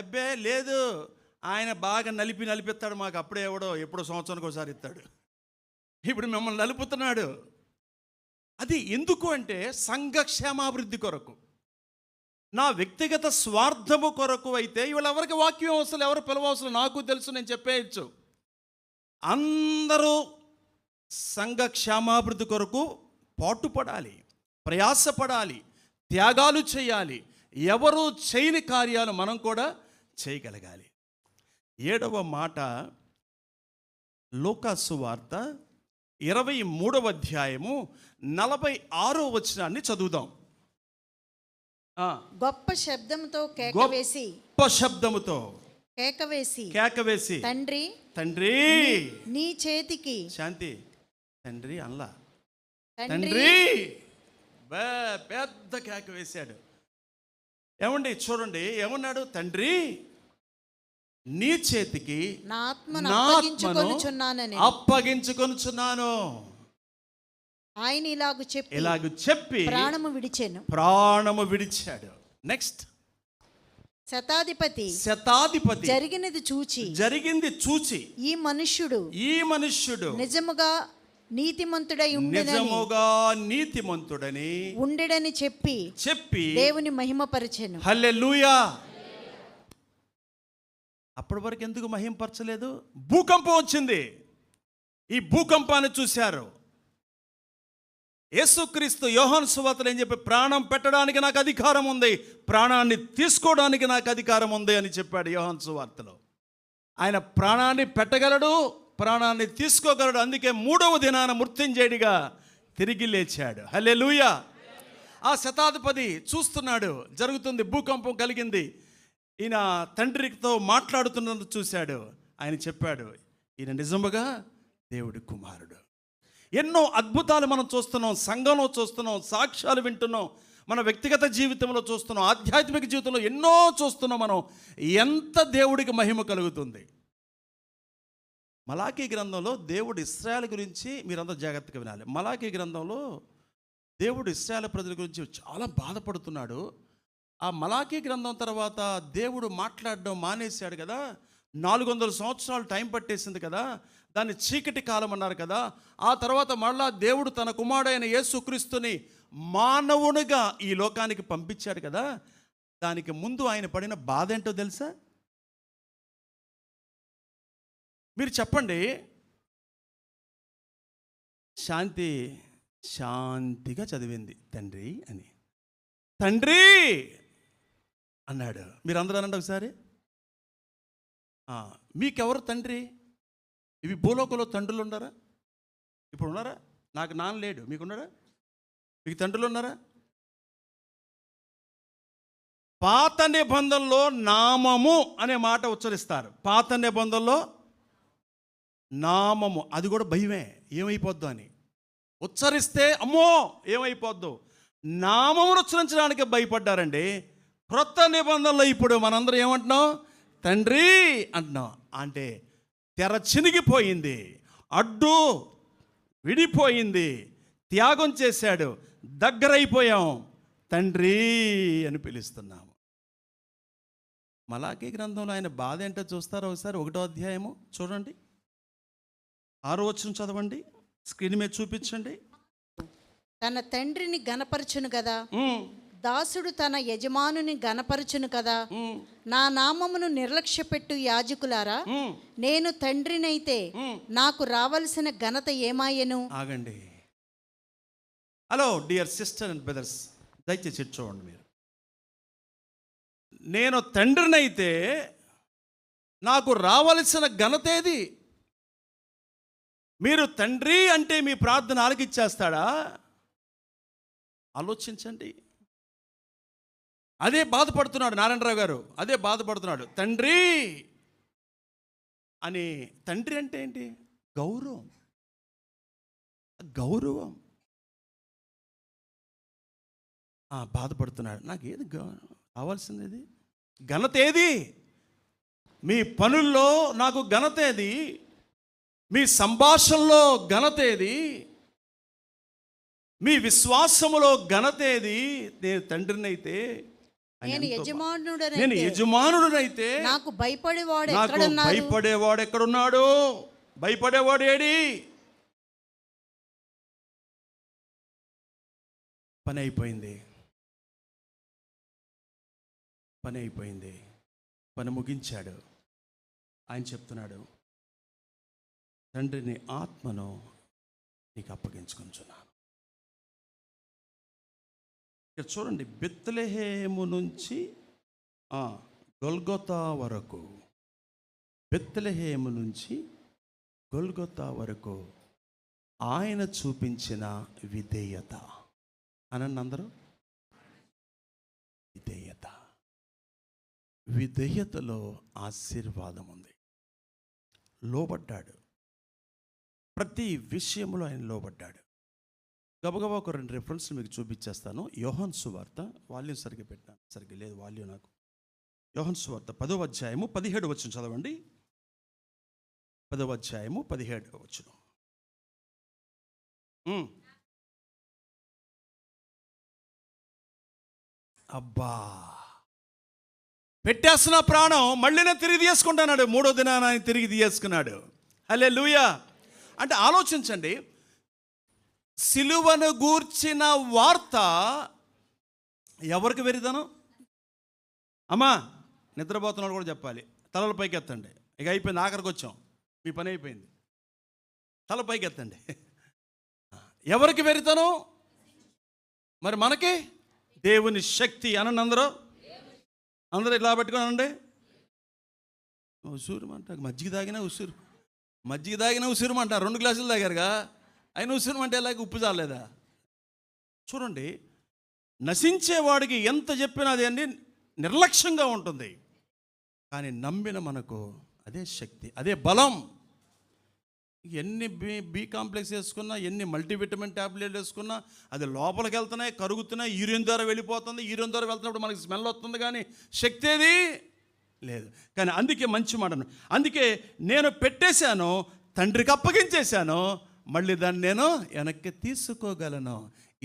అబ్బే లేదు, ఆయన బాగా నలిపిస్తాడు, మాకు అప్పుడే ఎప్పుడో సంవత్సరానికి ఒకసారి ఇస్తాడు, ఇప్పుడు మిమ్మల్ని నలుపుతున్నాడు. అది ఎందుకు అంటే సంఘక్షేమాభివృద్ధి కొరకు, నా వ్యక్తిగత స్వార్థము కొరకు అయితే ఇవాళ ఎవరికి వాక్యం అవసరం, ఎవరు పిలవవసరం, నాకు తెలుసు, నేను చెప్పేయచ్చు. అందరూ సంఘక్షేమాభివృద్ధి కొరకు పాటుపడాలి, ప్రయాసపడాలి, త్యాగాలు చేయాలి. ఎవరు చేయని కార్యాలు మనం కూడా చేయగలగాలి. 7వ మాట లూకాసు వార్త 23వ అధ్యాయము 46వ వచనాన్ని చదువుదాం. గొప్ప శబ్దంతో కేకవేసి, గొప్ప శబ్దముతో కేకవేసి తండ్రి తండ్రి నీ చేతికి, శాంతి తండ్రి అల్లా, తండ్రి పెద్ద కేక వేశాడు. ఏమండి చూడండి, ఏమన్నాడు? తండ్రి నీ చేతికి నా ఆత్మను అప్పగించుకొనుచున్నాను. ఆయన ఇలాగు చెప్పి ప్రాణము విడిచాడు. నెక్స్ట్, శతాధిపతి జరిగింది చూచి ఈ మనుష్యుడు నిజముగా నీతిమంతుడై ఉండెడని చెప్పి దేవుని మహిమపరచెను. హల్లెలూయా. అప్పటి వరకు ఎందుకు మహిమపరచలేదు? భూకంపం వచ్చింది. ఈ భూకంపాన్ని చూశారు. యేసుక్రీస్తు యోహాను సువార్తలో ఏం చెప్పి, ప్రాణం పెట్టడానికి నాకు అధికారం ఉంది, ప్రాణాన్ని తీసుకోవడానికి నాకు అధికారం ఉంది అని చెప్పాడు యోహాను సువార్తలో. ఆయన ప్రాణాన్ని పెట్టగలడు, ప్రాణాన్ని తీసుకోగలడు. అందుకే 3వ దినాన మృత్యుంజయుడిగా తిరిగి లేచాడు. హల్లెలూయా. ఆ శతాధిపతి చూస్తున్నాడు, జరుగుతుంది, భూకంపం కలిగింది. ఈయన తండ్రితో మాట్లాడుతున్నది చూశాడు. ఆయన చెప్పాడు, ఈయన నిజముగా దేవుడి కుమారుడు. ఎన్నో అద్భుతాలు మనం చూస్తున్నాం, సంఘంలో చూస్తున్నాం, సాక్ష్యాలు వింటున్నాం, మన వ్యక్తిగత జీవితంలో చూస్తున్నాం, ఆధ్యాత్మిక జీవితంలో ఎన్నో చూస్తున్నాం మనం. ఎంత దేవుడికి మహిమ కలుగుతుంది. మలాకీ గ్రంథంలో దేవుడు ఇశ్రాయేలు గురించి మీరందరూ జాగ్రత్తగా వినాలి. మలాకీ గ్రంథంలో దేవుడు ఇశ్రాయేలు ప్రజల గురించి చాలా బాధపడుతున్నాడు. ఆ మలాకీ గ్రంథం తర్వాత దేవుడు మాట్లాడడం మానేశాడు కదా, 400 సంవత్సరాలు టైం పట్టేసింది కదా, దాన్ని చీకటి కాలం అన్నారు కదా. ఆ తర్వాత మళ్ళా దేవుడు తన కుమారుడైన యేసుక్రీస్తుని మానవునిగా ఈ లోకానికి పంపించాడు కదా. దానికి ముందు ఆయన పడిన బాధ ఏంటో తెలుసా? మీరు చెప్పండి. శాంతిగా చదివింది తండ్రి అని. తండ్రి అన్నాడు. మీరు అందరూ అనండి ఒకసారి. మీకెవరు తండ్రి? ఇవి భూలోకంలో తండ్రులు ఉన్నారా? ఇప్పుడు ఉన్నారా? నాకు నాన్న లేడు, మీకున్నారా? మీకు తండ్రులు ఉన్నారా? పాత నిబంధనలో నామము అనే మాట ఉచ్చరిస్తారు. పాత నిబంధనలో నామము, అది కూడా భయమే, ఏమైపోద్దు అని. ఉచ్చరిస్తే అమ్మో ఏమైపోద్దు, నామమును ఉచ్చరించడానికి భయపడ్డారండి. క్రొత్త నిబంధనలో ఇప్పుడు మనందరం ఏమంటున్నాం? తండ్రి అంటున్నాం. అంటే తెర చినిగిపోయింది, అడ్డు విడిపోయింది, త్యాగం చేశాడు, దగ్గరైపోయాం, తండ్రి అని పిలుస్తున్నాము. మలాకీ గ్రంథంలో ఆయన బాధ ఏంటో చూస్తారో ఒకసారి. 1వ అధ్యాయము చూడండి. 6వ వచనం చదవండి, స్క్రీన్ మీద చూపించండి. తన తండ్రిని గనపరచును కదా, ఉమ్, దాసుడు తన యజమానుని గనపరచును కదా. నా నామమును నిర్లక్ష్యపెట్టు యాజకులారా, నేను తండ్రినైతే నాకు రావలసిన ఘనత ఏమాయెను? ఆగండి. Hello dear sister and brothers, దయచేసి ఇటు చూడండి. మీరు, నేను తండ్రినైతే నాకు రావలసిన ఘనత ఏది? మీరు తండ్రి అంటే మీ ప్రార్థన ఆలకిచ్చేస్తాడా? ఆలోచించండి. అదే బాధపడుతున్నాడు నారాయణరావు గారు, అదే బాధపడుతున్నాడు. తండ్రి అని, తండ్రి అంటే ఏంటి? గౌరవం, గౌరవం. బాధపడుతున్నాడు. నాకు ఏది కావాల్సింది? ఏది ఘనత? ఏది? మీ పనుల్లో నాకు ఘనత ఏది? మీ సంభాషణలో ఘనత ఏది? మీ విశ్వాసములో ఘనత ఏది? నేను తండ్రినైతే, నేను యజమానుడనైతే నాకు భయపడేవాడు ఎక్కడున్నాడు? భయపడేవాడు ఏడి? పని అయిపోయింది, పని అయిపోయింది, పని ముగించాడు. ఆయన చెప్తున్నాడు, తండ్రిని ఆత్మను నీకు అప్పగించుకుంటున్నాను. ఇక్కడ చూడండి, బెత్లెహేము నుంచి గొల్గొతా వరకు, బెత్లెహేము నుంచి గొల్గొతా వరకు ఆయన చూపించిన విధేయత. అనండి అందరూ, విధేయత. విధేయతలో ఆశీర్వాదం ఉంది. లోబడ్డాడు, ప్రతి విషయంలో ఆయన లోబడ్డాడు. గబగబా ఒక 2 రెఫరెన్స్లు మీకు చూపించేస్తాను. యోహాను సువార్త, వాల్యూమ్ సరిగ్గా పెట్టాను, సరిగ్గా లేదు వాల్యూమ్ నాకు. యోహాను సువార్త 10వ అధ్యాయము 17వ వచనం చదవండి. 10వ అధ్యాయము 17వ వచనం. అబ్బా, పెట్టేస్తున్న ప్రాణం మళ్ళీనే తిరిగి తీసుకుంటున్నాడు. 3వ దినాన ఆయన తిరిగి తీసుకున్నాడు. హల్లెలూయా. అంటే ఆలోచించండి, సిలువను గూర్చిన వార్త ఎవరికి వెరిదనం? అమ్మా, నిద్రపోతున్నాడు కూడా చెప్పాలి. తలల పైకి ఎత్తండి. ఇక అయిపోయింది, ఆఖరికి వచ్చాం, మీ పని అయిపోయింది. తల పైకి ఎత్తండి. ఎవరికి వెరితనం? మరి మనకి దేవుని శక్తి. అనండి అందరూ, అందరూ ఇలా పెట్టుకొని అనండి. ఉసూరు అంట, మజ్జిగ తాగినా ఉసూరు, మజ్జిగ తాగినా ఉసూరు అంట. 2 గ్లాసులు తాగారుగా, అయినా ఉసూరు అంటే ఎలాగ ఉప్పు చాలేదా? చూడండి, నశించేవాడికి ఎంత చెప్పినా అది అన్ని నిర్లక్ష్యంగా ఉంటుంది. కానీ నమ్మిన మనకు అదే శక్తి, అదే బలం. ఎన్ని బి కాంప్లెక్స్ వేసుకున్నా, ఎన్ని మల్టీవిటమిన్ ట్యాబ్లెట్లు వేసుకున్నా అది లోపలికి వెళ్తున్నాయి, కరుగుతున్నాయి, యూరిన్ ద్వారా వెళ్ళిపోతుంది. యూరిన్ ద్వారా వెళ్తున్నప్పుడు మనకి స్మెల్ వస్తుంది, కానీ శక్తి ఏది లేదు. కానీ అందుకే మంచి మాట, అందుకే నేను పెట్టేశాను, తండ్రికి అప్పగించేశాను, మళ్ళీ దాన్ని నేను వెనక్కి తీసుకోగలను.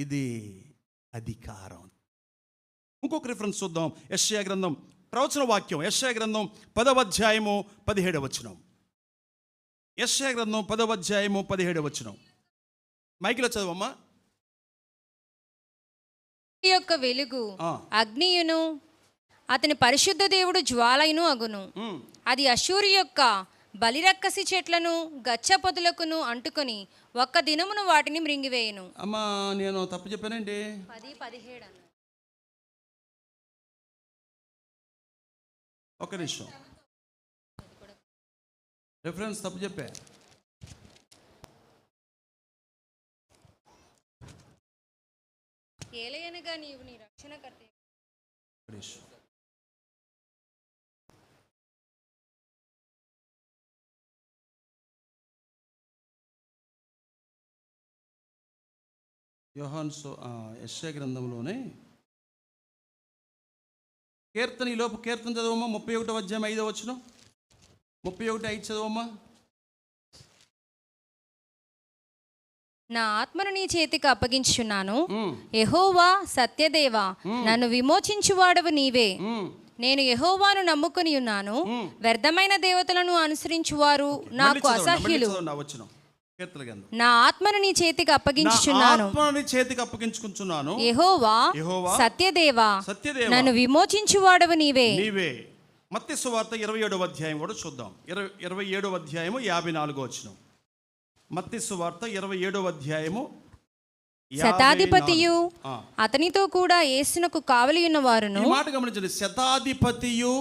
ఇది అధికారం. ఇంకొక రిఫరెన్స్ చూద్దాం. యెషయా గ్రంథం, ప్రవచన వాక్యం, యెషయా గ్రంథం 10వ అధ్యాయము 17వ వచనం. యెషయా గ్రంథం 10వ అధ్యాయము 17వ వచనం. మైకిలో చదవమ్మా. యొక్క వెలుగు అగ్నియును, అతని పరిశుద్ధ దేవుడు జ్వాలయును అగును. అది అష్షూరు యొక్క బలిరక్కసి చెట్లను గచ్చపొతులకును అంటుకొని ఒక్క దినమును వాటిని మృంగివేయును. అమ్మా, నేను తప్పు చెప్పానండి. 10:17 అన్న. ఒక్క నిమిషం, రిఫరెన్స్ తప్పు చెప్పా. ఏలయనగా నీవు నీ రక్షణకర్త. యెషయా గ్రంథంలోనే కీర్తన, ఈ లోపు కీర్తన చదవమ్మా. 31వ అధ్యాయం 5వ వచనం. 31:5 చదవమ్మా. నా ఆత్మను నీ చేతికి అప్పగించుచున్నాను, యెహోవా సత్యదేవా, నన్ను విమోచించువాడవు నీవే. నేను యెహోవాను నమ్ముకుని ఉన్నాను, వ్యర్థమైన దేవతలను అనుసరించువారు నాకు అసహ్యులు. కీర్తన గ్రంథం. నా ఆత్మను నీ చేతికి నా అప్పగించుచున్నాను. ఆత్మని చేతికి అప్పగించుకుంటున్నాను. యెహోవా యెహోవా సత్యదేవా సత్యదేవా నన్ను విమోచించువాడవు నీవే. నీవే. మత్తయి సువార్త 27వ అధ్యాయం కూడా చూద్దాం. 27వ అధ్యాయము 54వ వచనం. మత్తయి సువార్త 27వ అధ్యాయము 54. శతాధిపతియు ఆ. అతనితో కూడా యేసునకు కావలి ఉన్న వారును. ఈ మాట గమనించండి. శతాధిపతియు,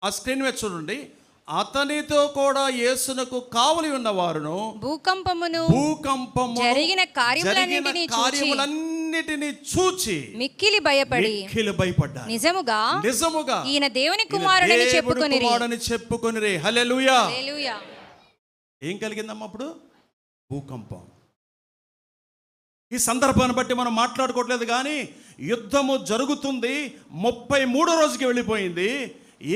ఆ స్క్రీన్ మీద చూడండి. అతనితో కూడా యేసునకు కావలి ఉన్నవారును భూకంపమును జరిగిన కార్యములన్నిటినీ చూచి మిక్కిలి భయపడి భయపడ్డారు. నిజముగా ఈయన దేవుని ఈయన కుమారుడని దేవుని చెప్పుకొనిరి. కుమారుడని చెప్పుకొనిరి. హల్లెలూయా. హల్లెలూయా. ఏం కలిగిందమ్మా అప్పుడు? భూకంపం. ఈ సందర్భాన్ని బట్టి మనం మాట్లాడుకోవట్లేదు, కానీ యుద్ధము జరుగుతుంది. 33వ రోజుకి వెళ్ళిపోయింది.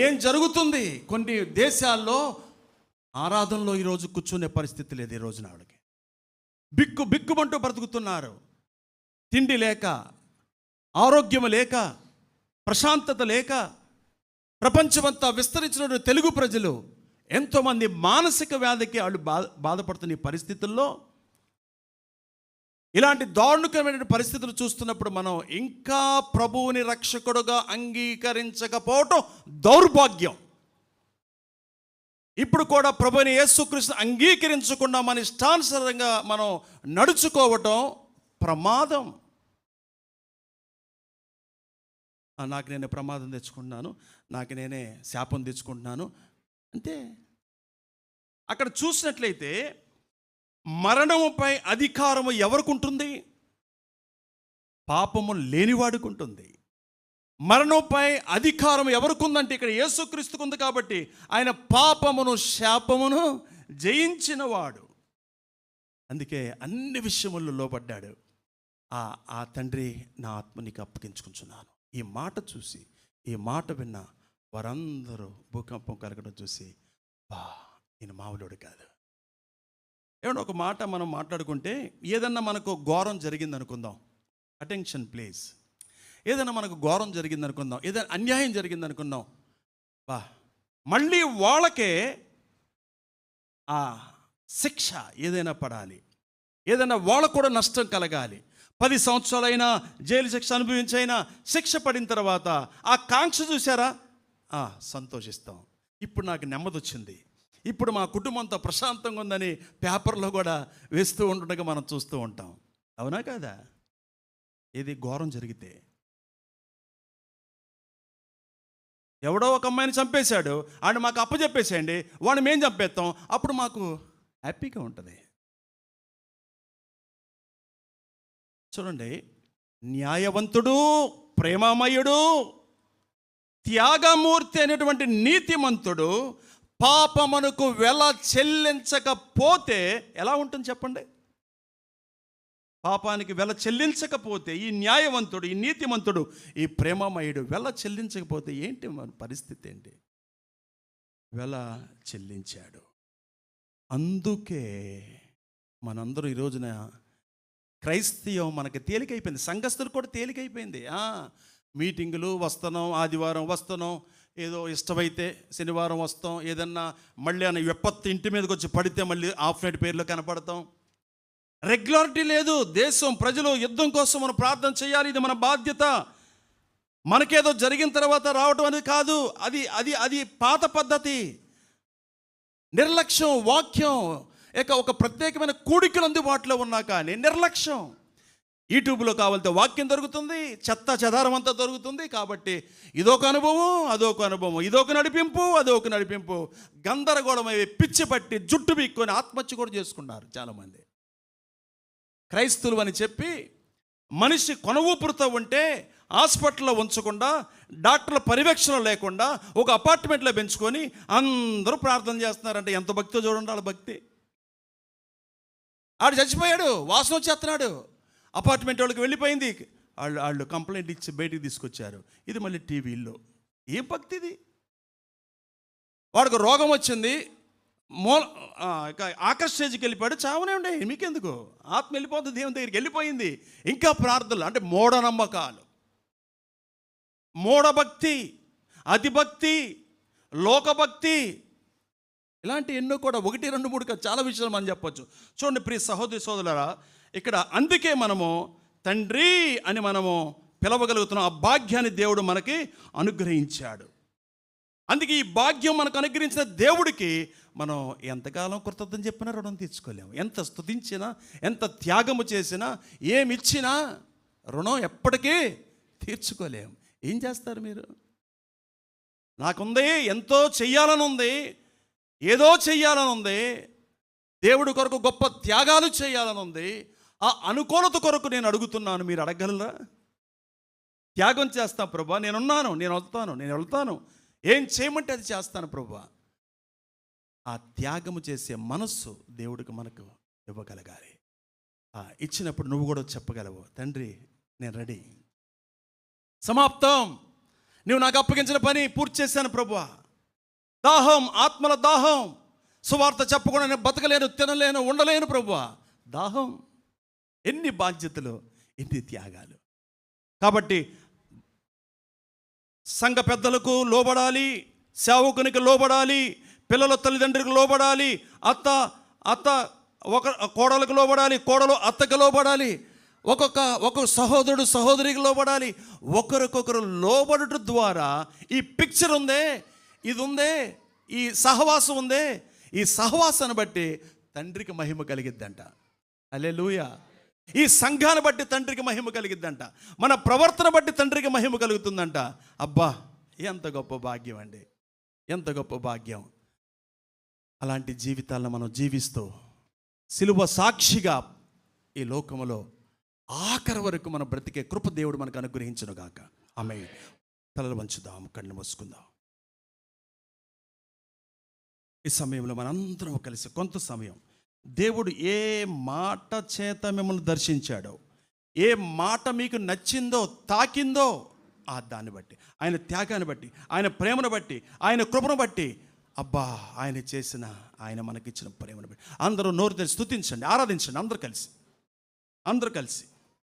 ఏం జరుగుతుంది? కొన్ని దేశాల్లో ఆరాధనలో ఈరోజు కూర్చునే పరిస్థితి లేదు. ఈ రోజున ఆవిడకి బిక్కుమంటూ బ్రతుకుతున్నారు. తిండి లేక, ఆరోగ్యం లేక, ప్రశాంతత లేక, ప్రపంచమంతా విస్తరించిన తెలుగు ప్రజలు ఎంతోమంది మానసిక వ్యాధికి వాళ్ళు బాధపడుతున్న ఈ పరిస్థితుల్లో, ఇలాంటి దారుణకరమైన పరిస్థితులు చూస్తున్నప్పుడు మనం ఇంకా ప్రభువుని రక్షకుడుగా అంగీకరించకపోవటం దౌర్భాగ్యం. ఇప్పుడు కూడా ప్రభువుని యేసుక్రీస్తుని అంగీకరించకుండా మన ఇష్టానుసారంగా మనం నడుచుకోవటం ప్రమాదం. నాకు నేనే ప్రమాదం తెచ్చుకుంటున్నాను, నాకు నేనే శాపం తెచ్చుకుంటున్నాను అంటే, అక్కడ చూసినట్లయితే మరణముపై అధికారము ఎవరికి ఉంటుంది? పాపము లేనివాడికి ఉంటుంది. మరణంపై అధికారం ఎవరికి ఉందంటే ఇక్కడ యేసుక్రీస్తుకు ఉంది. కాబట్టి ఆయన పాపమును శాపమును జయించినవాడు. అందుకే అన్ని విషయముల్లో లోబడ్డాడు. ఆ తండ్రి, నా ఆత్మనికి అప్పగించుకుంటున్నాను. ఈ మాట చూసి, ఈ మాట విన్న వారందరూ భూకంపం కలగడం చూసి, ఈయన మామూలుడు కాదు. ఏమన్నా ఒక మాట మనం మాట్లాడుకుంటే, ఏదన్నా మనకు ఘోరం జరిగింది అనుకుందాం, అటెన్షన్ ప్లీజ్. ఏదైనా మనకు ఘోరం జరిగింది అనుకుందాం, ఏదైనా అన్యాయం జరిగింది అనుకుందాం, మళ్ళీ వాళ్ళకే ఆ శిక్ష ఏదైనా పడాలి, ఏదైనా వాళ్ళకు కూడా నష్టం కలగాలి. 10 సంవత్సరాలైనా జైలు శిక్ష అనుభవించైనా శిక్ష పడిన తర్వాత ఆ కాంక్ష చూసారా, సంతోషిస్తాం. ఇప్పుడు నాకు నెమ్మది వచ్చింది, ఇప్పుడు మా కుటుంబంతో ప్రశాంతంగా ఉందని పేపర్లో కూడా వేస్తూ ఉంటుండగా మనం చూస్తూ ఉంటాం. అవునా కాదా? ఇది ఘోరం జరిగితే, ఎవడో ఒక అమ్మాయిని చంపేశాడు, ఆయన మాకు అప్పచెప్పేసేయండి, వాడిని మేము చంపేస్తాం, అప్పుడు మాకు హ్యాపీగా ఉంటుంది. చూడండి, న్యాయవంతుడు, ప్రేమమయుడు, త్యాగమూర్తి అనేటువంటి నీతిమంతుడు పాపమునకు వెల చెల్లించకపోతే ఎలా ఉంటుంది చెప్పండి? పాపానికి వెల చెల్లించకపోతే ఈ న్యాయవంతుడు, ఈ నీతిమంతుడు, ఈ ప్రేమమయుడు వెల చెల్లించకపోతే ఏంటి మన పరిస్థితి? ఏంటి? వెల చెల్లించాడు. అందుకే మనందరూ ఈ రోజున క్రైస్తవం మనకి తేలికైపోయింది, సంఘస్థులు కూడా తేలికైపోయింది. మీటింగులు వస్తున్నాం, ఆదివారం వస్తున్నాం, ఏదో ఇష్టమైతే శనివారం వస్తాం, ఏదన్నా మళ్ళీ అని విపత్తు ఇంటి మీదకి వచ్చి పడితే మళ్ళీ ఆఫ్ నైట్ పేర్లో కనపడతాం. రెగ్యులారిటీ లేదు. దేశం, ప్రజలు యుద్ధం కోసం మనం ప్రార్థన చేయాలి, ఇది మన బాధ్యత. మనకేదో జరిగిన తర్వాత రావటం అనేది కాదు, అది అది అది పాత పద్ధతి. నిర్లక్ష్యం. వాక్యం ఒక ప్రత్యేకమైన కూడికలు అందుబాటులో ఉన్నా కానీ నిర్లక్ష్యం. యూట్యూబ్లో కావాలంటే వాక్యం దొరుకుతుంది, చెత్త చెదారం అంతా దొరుకుతుంది. కాబట్టి ఇదొక అనుభవం, అదొక అనుభవం, ఇదొక నడిపింపు, అదొక నడిపింపు, గందరగోళమై పిచ్చి పట్టి జుట్టు పీక్కొని ఆత్మహత్య కూడా చేసుకున్నారు చాలామంది. క్రైస్తవులు అని చెప్పి మనిషి కొన ఊపిరితో ఉంటే హాస్పిటల్లో ఉంచకుండా, డాక్టర్ల పర్యవేక్షణ లేకుండా ఒక అపార్ట్మెంట్లో పెంచుకొని అందరూ ప్రార్థన చేస్తున్నారంటే ఎంత భక్తితో చూడండి వాళ్ళ భక్తి. ఆడు చచ్చిపోయాడు, వాసన వచ్చేస్తున్నాడు, అపార్ట్మెంట్ వాళ్ళకి వెళ్ళిపోయింది, వాళ్ళు కంప్లైంట్ ఇచ్చి బయటికి తీసుకొచ్చారు. ఇది మళ్ళీ టీవీల్లో. ఏం భక్తి ఇది? వాడికి రోగం వచ్చింది, ఆఖరి స్టేజ్కి వెళ్ళిపోయాడు, చావనే ఉండే, మీకెందుకు? ఆత్మ వెళ్ళిపోతుంది, దేవుని దగ్గరికి వెళ్ళిపోయింది. ఇంకా ప్రార్థనలు అంటే మూఢనమ్మకాలు, మూఢభక్తి, అతిభక్తి, లోకభక్తి. ఇలాంటి ఎన్నో కూడా 1, 2, 3 కాదు, చాలా విషయాలు మనం చెప్పొచ్చు. చూడండి ప్రియ సహోదరి సోదరులారా, ఇక్కడ అందుకే మనము తండ్రి అని మనము పిలవగలుగుతున్నాం. ఆ భాగ్యాన్ని దేవుడు మనకి అనుగ్రహించాడు. అందుకే ఈ భాగ్యం మనకు అనుగ్రహించిన దేవుడికి మనం ఎంతకాలం కృతజ్ఞత చెప్పినా రుణం తీర్చుకోలేము. ఎంత స్తుతించినా, ఎంత త్యాగము చేసినా, ఏమిచ్చినా రుణం ఎప్పటికీ తీర్చుకోలేము. ఏం చేస్తారు మీరు? నాకుంది, ఎంతో చెయ్యాలని ఉంది, ఏదో చెయ్యాలని ఉంది, దేవుడి కొరకు గొప్ప త్యాగాలు చేయాలని ఉంది. ఆ అనుకూలత కొరకు నేను అడుగుతున్నాను, మీరు అడగలరా? త్యాగం చేస్తాను ప్రభా, నేనున్నాను, నేను వెళ్తాను, ఏం చేయమంటే అది చేస్తాను ప్రభా. ఆ త్యాగము చేసే మనస్సు దేవుడికి మనకు ఇవ్వగలగాలి. ఇచ్చినప్పుడు నువ్వు కూడా చెప్పగలవు, తండ్రి నేను రెడీ, సమాప్తం, నువ్వు నాకు అప్పగించిన పని పూర్తి చేశాను ప్రభువా. దాహం, ఆత్మల దాహం, సువార్త చెప్పకుండా నేను బతకలేను, తినలేను, ఉండలేను ప్రభువా. దాహం, ఎన్ని బాధ్యతలు, ఎన్ని త్యాగాలు. కాబట్టి సంఘ పెద్దలకు లోబడాలి, సేవకునికి లోబడాలి, పిల్లల తల్లిదండ్రులకు లోబడాలి, అత్త కోడలకు లోబడాలి, కోడలు అత్తకు లోబడాలి, ఒక్కొక్క సహోదరుడు సహోదరికి లోబడాలి. ఒకరికొకరు లోబడటం ద్వారా ఈ పిక్చర్ ఉందే, ఇది ఉందే, ఈ సహవాసం ఉందే, ఈ సహవాసాన్ని బట్టి తండ్రికి మహిమ కలిగిద్దంట. హల్లెలూయా. ఈ సంఘాన్ని బట్టి తండ్రికి మహిమ కలిగిద్దంట. మన ప్రవర్తన బట్టి తండ్రికి మహిమ కలుగుతుందంట. అబ్బా, ఎంత గొప్ప భాగ్యం అండి, ఎంత గొప్ప భాగ్యం. అలాంటి జీవితాలను మనం జీవిస్తూ సిలువ సాక్షిగా ఈ లోకములో ఆఖరి వరకు మనం బ్రతికే కృప దేవుడు మనకు అనుగ్రహించును గాక. ఆమేన్. తలలు వంచుదాం, కళ్ళు మూసుకుందాం. ఈ సమయంలో మనందరం కలిసి కొంత సమయం దేవుడు ఏ మాట చేత మిమ్మల్ని దర్శించాడో, ఏ మాట మీకు నచ్చిందో, తాకిందో, దాన్ని బట్టి, ఆయన త్యాగాన్ని బట్టి, ఆయన ప్రేమను బట్టి, ఆయన కృపను బట్టి, అబ్బా ఆయన చేసిన, ఆయన మనకిచ్చిన ప్రేమను బట్టి అందరూ నోరు తెరిచి స్తుతించండి, ఆరాధించండి. అందరూ కలిసి